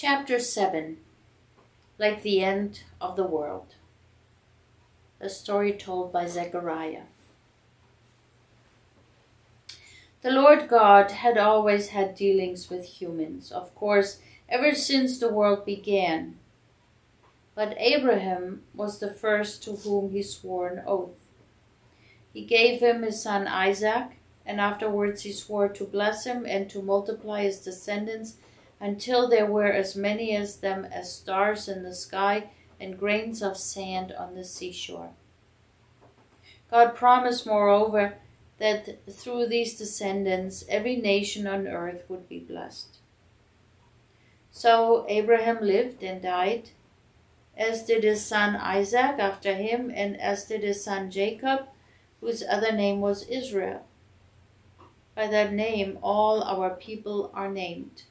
Chapter 7. Like the End of the World. A story told by Zechariah. The Lord God had always had dealings with humans, of course, ever since the world began. But Abraham was the first to whom he swore an oath. He gave him his son Isaac, and afterwards he swore to bless him and to multiply his descendants until there were as many as them as stars in the sky and grains of sand on the seashore. God promised, moreover, that through these descendants every nation on earth would be blessed. So Abraham lived and died, as did his son Isaac after him, and as did his son Jacob, whose other name was Israel. By that name all our people are named,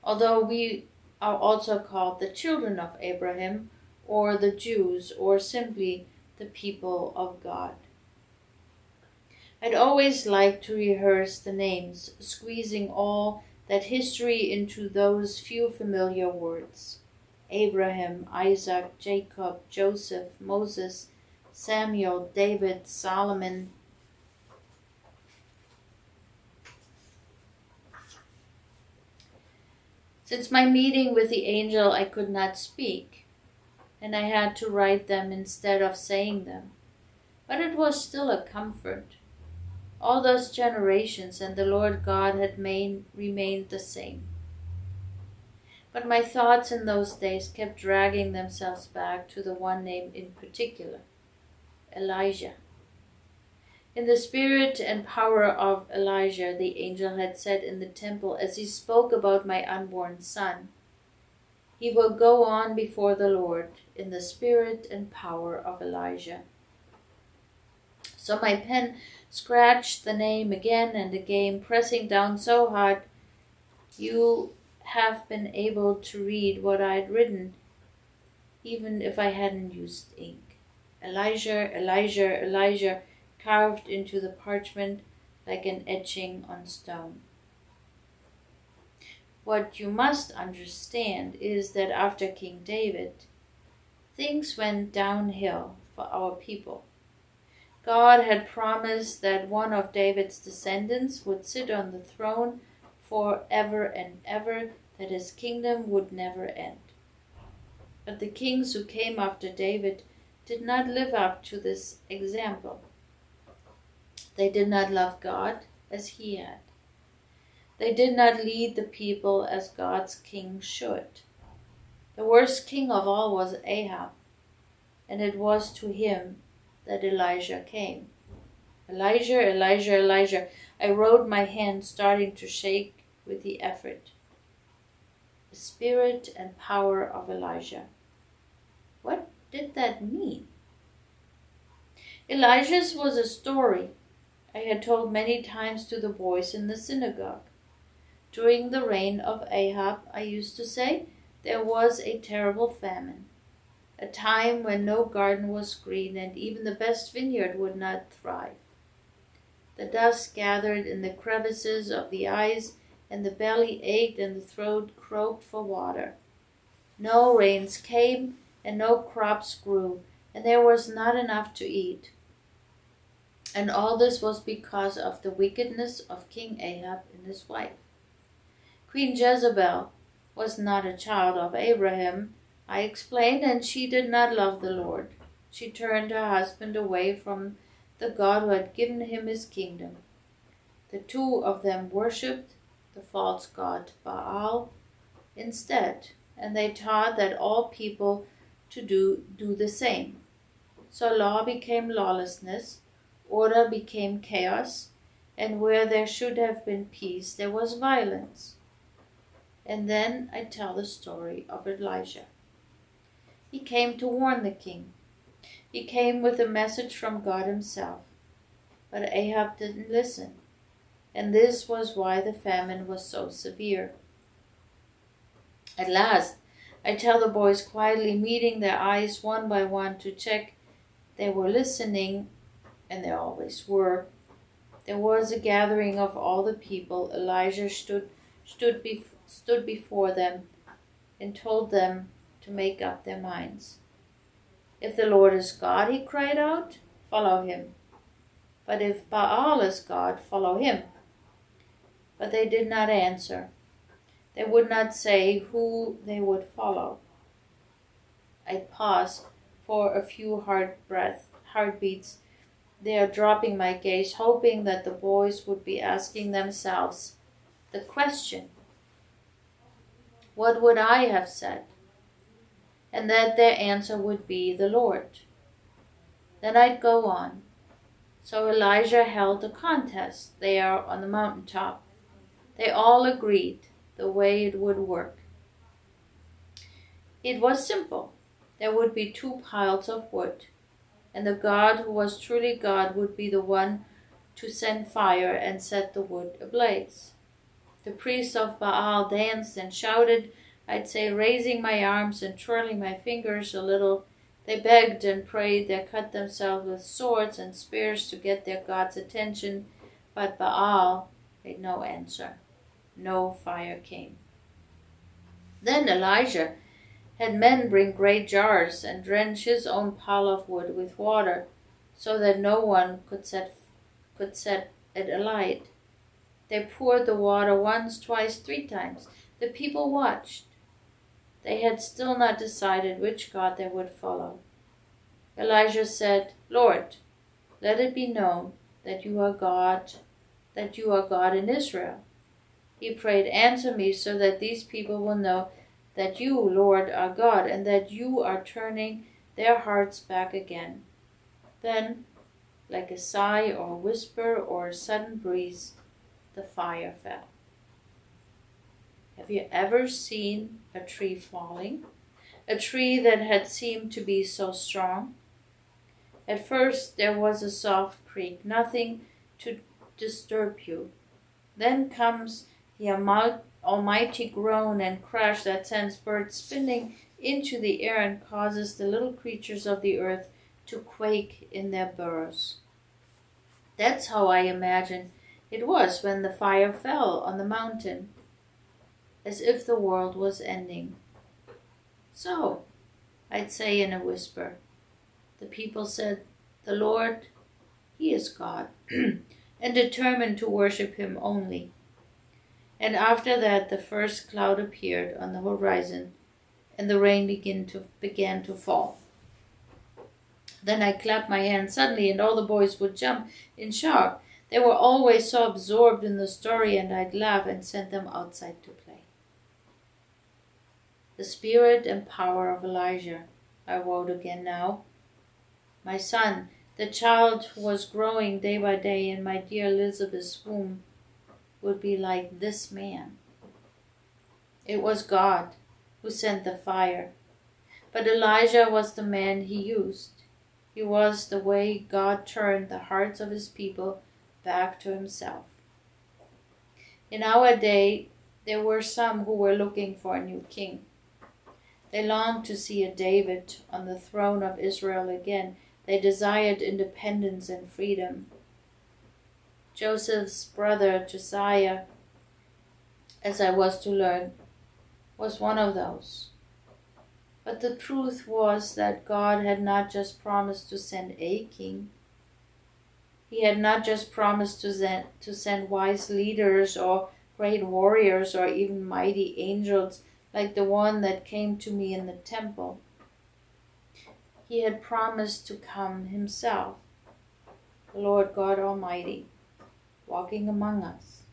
although we are also called the children of Abraham, or the Jews, or simply the people of God. I'd always liked to rehearse the names, squeezing all that history into those few familiar words: Abraham, Isaac, Jacob, Joseph, Moses, Samuel, David, Solomon. Since my meeting with the angel, I could not speak, and I had to write them instead of saying them. But it was still a comfort. All those generations and the Lord God had remained the same. But my thoughts in those days kept dragging themselves back to the one name in particular, Elijah. In the spirit and power of Elijah, the angel had said in the temple as he spoke about my unborn son, "He will go on before the Lord in the spirit and power of Elijah." So my pen scratched the name again and again, pressing down so hard you have been able to read what I had written, even if I hadn't used ink. Elijah, Elijah, Elijah, carved into the parchment like an etching on stone. What you must understand is that after King David, things went downhill for our people. God had promised that one of David's descendants would sit on the throne forever and ever, that his kingdom would never end. But the kings who came after David did not live up to this example. They did not love God as he had. They did not lead the people as God's king should. The worst king of all was Ahab, and it was to him that Elijah came. Elijah, Elijah, Elijah. I wrote, my hand starting to shake with the effort. The spirit and power of Elijah. What did that mean? Elijah's was a story I had told many times to the boys in the synagogue. During the reign of Ahab, I used to say, there was a terrible famine, a time when no garden was green and even the best vineyard would not thrive. The dust gathered in the crevices of the eyes, and the belly ached and the throat croaked for water. No rains came and no crops grew, and there was not enough to eat. And all this was because of the wickedness of King Ahab and his wife. Queen Jezebel was not a child of Abraham, I explained, and she did not love the Lord. She turned her husband away from the God who had given him his kingdom. The two of them worshipped the false god Baal instead, and they taught that all people to do the same. So law became lawlessness, order became chaos, and where there should have been peace, there was violence. And then I tell the story of Elijah. He came to warn the king. He came with a message from God himself. But Ahab didn't listen, and this was why the famine was so severe. At last, I tell the boys quietly, meeting their eyes one by one to check they were listening, and they always were. There was a gathering of all the people. Elijah stood stood before them and told them to make up their minds. If the Lord is God, he cried out, follow him. But if Baal is God, follow him. But they did not answer. They would not say who they would follow. I paused for a few heartbeats, there dropping my gaze, hoping that the boys would be asking themselves the question, what would I have said? And that their answer would be the Lord. Then I'd go on. So Elijah held a contest there on the mountaintop. They all agreed the way it would work. It was simple. There would be 2 piles of wood, and the God who was truly God would be the one to send fire and set the wood ablaze. The priests of Baal danced and shouted, I'd say, raising my arms and twirling my fingers a little. They begged and prayed, they cut themselves with swords and spears to get their God's attention, but Baal made no answer. No fire came. Then Elijah had men bring great jars and drench his own pile of wood with water, so that no one could set it alight. They poured the water once, twice, 3 times. The people watched. They had still not decided which God they would follow. Elijah said, Lord, let it be known that you are God in Israel. He prayed, answer me so that these people will know that you, Lord, are God, and that you are turning their hearts back again. Then, like a sigh or a whisper or a sudden breeze, the fire fell. Have you ever seen a tree falling? A tree that had seemed to be so strong? At first there was a soft creak, nothing to disturb you. Then comes the almighty groan and crash that sends birds spinning into the air and causes the little creatures of the earth to quake in their burrows. That's how I imagine it was when the fire fell on the mountain, as if the world was ending. So, I'd say in a whisper, the people said, the Lord, he is God, and determined to worship him only. And after that the first cloud appeared on the horizon, and the rain began to fall. Then I clapped my hands suddenly, and all the boys would jump in shock. They were always so absorbed in the story, and I'd laugh and send them outside to play. The spirit and power of Elijah, I wrote again now. My son, the child who was growing day by day in my dear Elizabeth's womb, would be like this man. It was God who sent the fire, but Elijah was the man he used. He was the way God turned the hearts of his people back to himself. In our day, there were some who were looking for a new king. They longed to see a David on the throne of Israel again. They desired independence and freedom. Joseph's brother Josiah, as I was to learn, was one of those. But the truth was that God had not just promised to send a king. He had not just promised to send wise leaders or great warriors or even mighty angels like the one that came to me in the temple. He had promised to come himself, the Lord God Almighty, walking among us.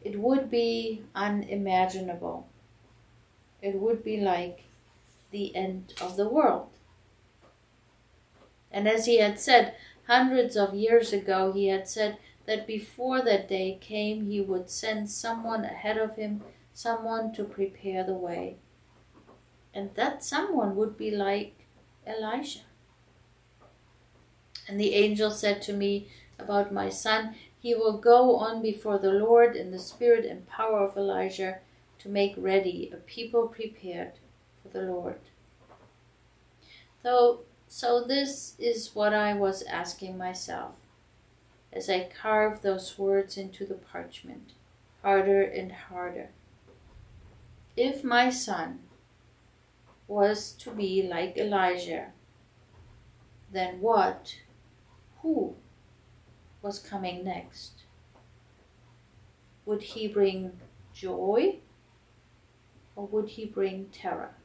It would be unimaginable. It would be like the end of the world. And as he had said hundreds of years ago, he had said that before that day came, he would send someone ahead of him, someone to prepare the way. And that someone would be like Elijah. And the angel said to me about my son, he will go on before the Lord in the spirit and power of Elijah to make ready a people prepared for the Lord. So this is what I was asking myself as I carved those words into the parchment. harder and harder. If my son was to be like Elijah, then who was coming next? Would he bring joy or would he bring terror?